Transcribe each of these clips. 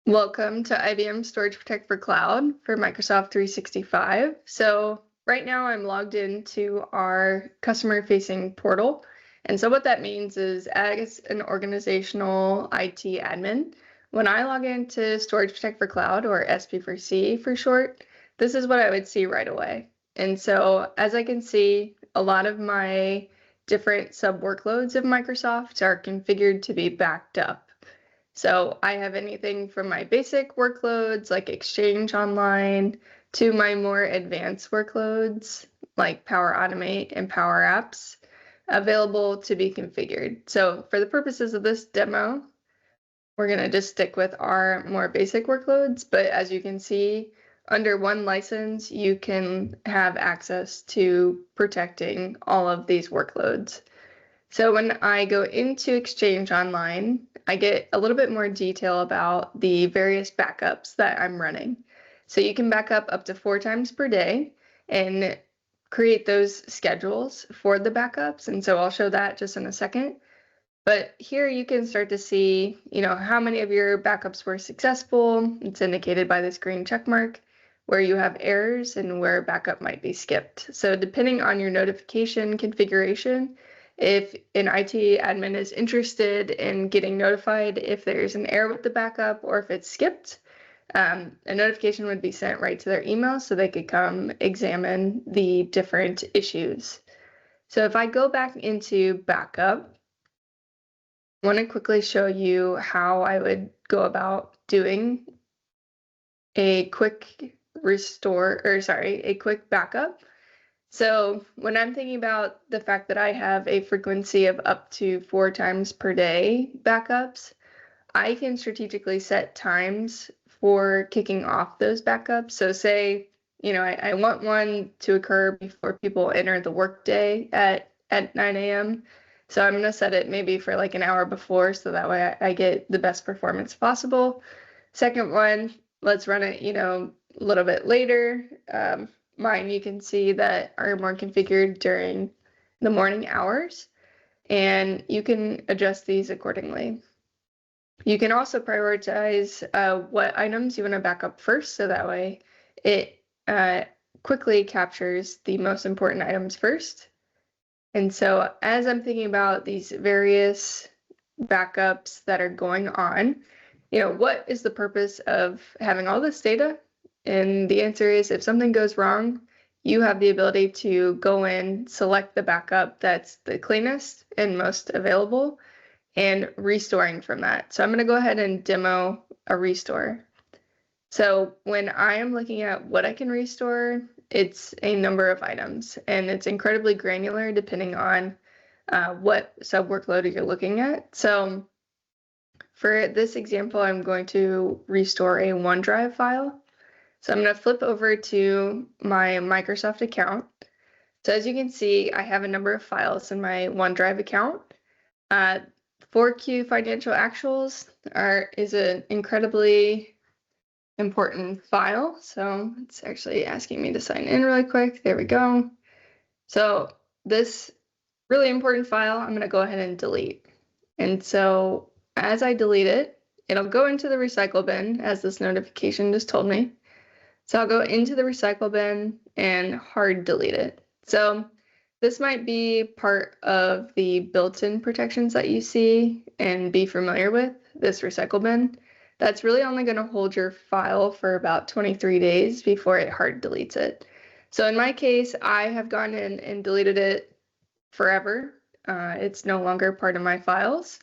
Welcome to IBM Storage Protect for Cloud for Microsoft 365. So right now I'm logged into our customer-facing portal. And so what that means is as an organizational IT admin, when I log into Storage Protect for Cloud, or SP4C for short, this is what I would see right away. And so as I can see, a lot of my different sub-workloads of Microsoft are configured to be backed up. So I have anything from my basic workloads like Exchange Online to my more advanced workloads like Power Automate and Power Apps available to be configured. So for the purposes of this demo, we're going to just stick with our more basic workloads. But as you can see, under one license, you can have access to protecting all of these workloads. So when I go into Exchange Online, I get a little bit more detail about the various backups that I'm running. So you can back up to 4 times per day and create those schedules for the backups. And so I'll show that just in a second. But here you can start to see, how many of your backups were successful. It's indicated by this green check mark, where you have errors and where backup might be skipped. So depending on your notification configuration, if an IT admin is interested in getting notified if there's an error with the backup or if it's skipped, a notification would be sent right to their email so they could come examine the different issues. So if I go back into backup, I want to quickly show you how I would go about doing a quick quick backup. So when I'm thinking about the fact that I have a frequency of up to 4 times per day backups, I can strategically set times for kicking off those backups. So say, I want one to occur before people enter the workday at 9 a.m. So I'm going to set it maybe for like an hour before, so that way I get the best performance possible. Second one, let's run it, a little bit later. Mine you can see that are more configured during the morning hours, and you can adjust these accordingly. You can also prioritize what items you want to back up first, so that way it quickly captures the most important items first. And so as I'm thinking about these various backups that are going on, what is the purpose of having all this data? And the answer is, if something goes wrong, you have the ability to go in, select the backup that's the cleanest and most available, and restoring from that. So I'm going to go ahead and demo a restore. So when I am looking at what I can restore, it's a number of items, and it's incredibly granular depending on what sub-workload you're looking at. So for this example, I'm going to restore a OneDrive file. So I'm going to flip over to my Microsoft account. So as you can see, I have a number of files in my OneDrive account. 4Q Financial Actuals is an incredibly important file. So it's actually asking me to sign in really quick. There we go. So this really important file, I'm going to go ahead and delete. And so as I delete it, it'll go into the recycle bin, as this notification just told me. So I'll go into the recycle bin and hard delete it. So this might be part of the built-in protections that you see and be familiar with, this recycle bin. That's really only going to hold your file for about 23 days before it hard deletes it. So in my case, I have gone in and deleted it forever. It's no longer part of my files.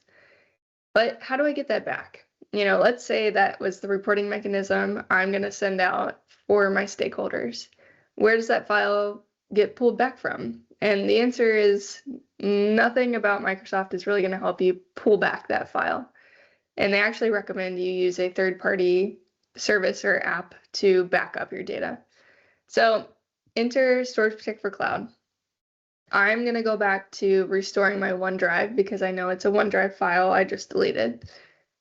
But how do I get that back? Let's say that was the reporting mechanism I'm going to send out for my stakeholders. Where does that file get pulled back from? And the answer is nothing about Microsoft is really going to help you pull back that file. And they actually recommend you use a third-party service or app to back up your data. So enter Storage Protect for Cloud. I'm going to go back to restoring my OneDrive because I know it's a OneDrive file I just deleted.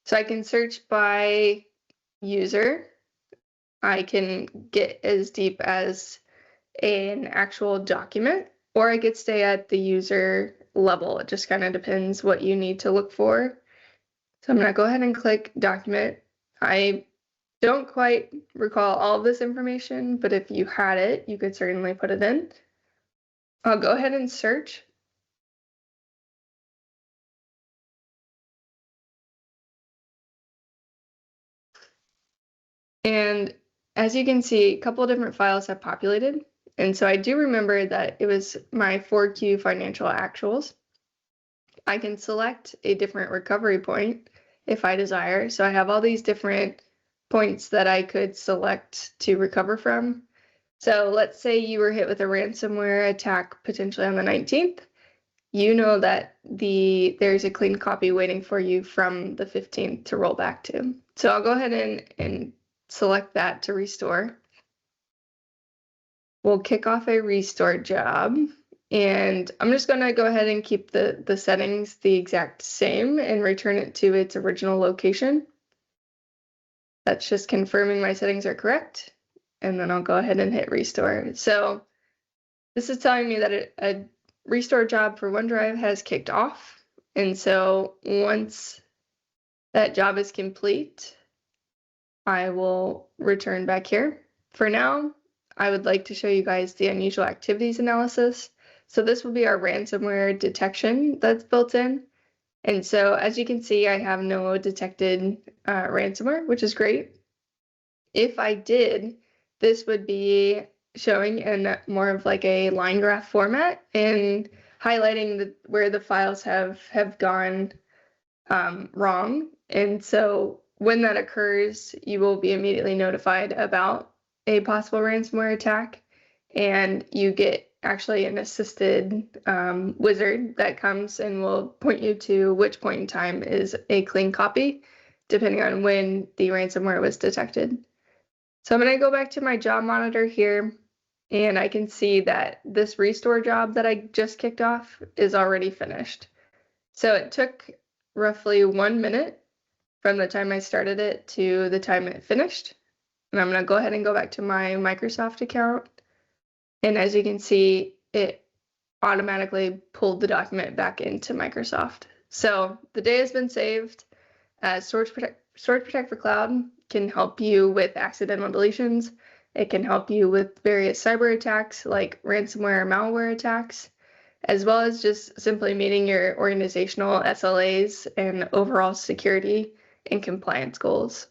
So I can search by user. I can get as deep as an actual document, or I could stay at the user level. It just kind of depends what you need to look for. So I'm going to go ahead and click document. I don't quite recall all of this information, but if you had it, you could certainly put it in. I'll go ahead and search. And as you can see, a couple of different files have populated. And so I do remember that it was my 4Q financial actuals. I can select a different recovery point if I desire. So I have all these different points that I could select to recover from. So let's say you were hit with a ransomware attack potentially on the 19th. You know that there's a clean copy waiting for you from the 15th to roll back to. So I'll go ahead and select that to restore. We'll kick off a restore job. And I'm just going to go ahead and keep the settings the exact same and return it to its original location. That's just confirming my settings are correct. And then I'll go ahead and hit restore. So this is telling me that a restore job for OneDrive has kicked off. And so once that job is complete, I will return back here. For now, I would like to show you guys the unusual activities analysis. So this will be our ransomware detection that's built in. And so as you can see, I have no detected ransomware, which is great. If I did, this would be showing in more of like a line graph format and highlighting where the files have gone wrong. And so when that occurs, you will be immediately notified about a possible ransomware attack, and you get actually an assisted wizard that comes and will point you to which point in time is a clean copy, depending on when the ransomware was detected. So I'm going to go back to my job monitor here, and I can see that this restore job that I just kicked off is already finished. So it took roughly 1 minute from the time I started it to the time it finished. And I'm going to go ahead and go back to my Microsoft account. And as you can see, it automatically pulled the document back into Microsoft. So the day has been saved. Storage Protect for Cloud can help you with accidental deletions. It can help you with various cyber attacks like ransomware or malware attacks, as well as just simply meeting your organizational SLAs and overall security and compliance goals.